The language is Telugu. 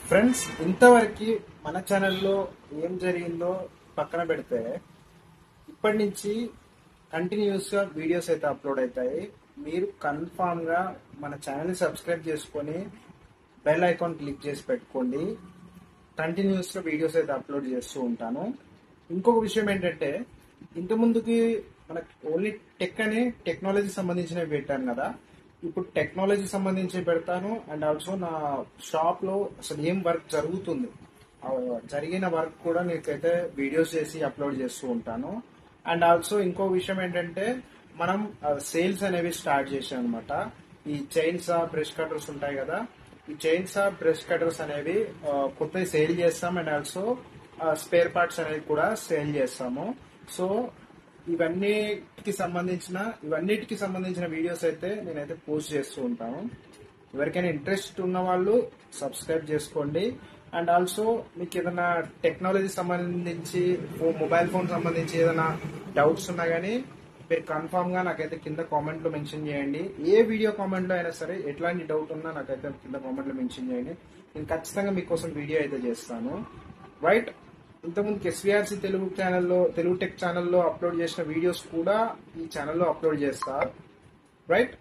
ఫ్రెండ్స్, ఇంతవరకు మన ఛానల్లో ఏం జరిగిందో పక్కన పెడితే ఇప్పటి నుంచి కంటిన్యూస్ గా వీడియోస్ అయితే అప్లోడ్ అవుతాయి. మీరు కన్ఫామ్ గా మన ఛానల్ ని సబ్స్క్రైబ్ చేసుకొని బెల్ ఐకాన్ క్లిక్ చేసి పెట్టుకోండి. కంటిన్యూస్ గా వీడియోస్ అయితే అప్లోడ్ చేస్తూ ఉంటాను. ఇంకొక విషయం ఏంటంటే, ఇంత ముందుకి మనకు ఓన్లీ టెక్ అనే టెక్నాలజీ సంబంధించినవి పెట్టాను కదా, ఇప్పుడు టెక్నాలజీ సంబంధించి పెడతాను. అండ్ ఆల్సో నా షాప్ లో అసలు ఏం వర్క్ జరుగుతుంది, జరిగిన వర్క్ కూడా నీకైతే వీడియోస్ చేసి అప్లోడ్ చేస్తూ ఉంటాను. అండ్ ఆల్సో ఇంకో విషయం ఏంటంటే, మనం సేల్స్ అనేవి స్టార్ట్ చేసాం అనమాట. ఈ చైన్స్ బ్రష్ కటర్స్ ఉంటాయి కదా, ఈ చైన్స్ బ్రష్ కటర్స్ అనేవి కొత్తవి సేల్ చేస్తాం. అండ్ ఆల్సో స్పేర్ పార్ట్స్ అనేవి కూడా సేల్ చేస్తాము. సో ఇవన్నిటికి సంబంధించిన వీడియోస్ అయితే నేనైతే పోస్ట్ చేస్తూ ఉంటాను. ఎవరికైనా ఇంట్రెస్ట్ ఉన్న వాళ్ళు సబ్స్క్రైబ్ చేసుకోండి. అండ్ ఆల్సో మీకు ఏదైనా టెక్నాలజీ సంబంధించి, మొబైల్ ఫోన్ సంబంధించి ఏదైనా డౌట్స్ ఉన్నా కానీ మీరు కన్ఫామ్ గా నాకైతే కింద కామెంట్ లో మెన్షన్ చేయండి. ఏ వీడియో కామెంట్ లో అయినా సరే ఎట్లాంటి డౌట్ ఉన్నా నాకైతే కింద కామెంట్ లో మెన్షన్ చేయండి. నేను ఖచ్చితంగా మీకోసం వీడియో అయితే చేస్తాను. రైట్, ఇంతకుముందు ఎస్వీఆర్సీ తెలుగు ఛానల్లో, తెలుగు టెక్ ఛానల్లో అప్లోడ్ చేసిన వీడియోస్ కూడా ఈ ఛానల్లో అప్లోడ్ చేస్తా. రైట్.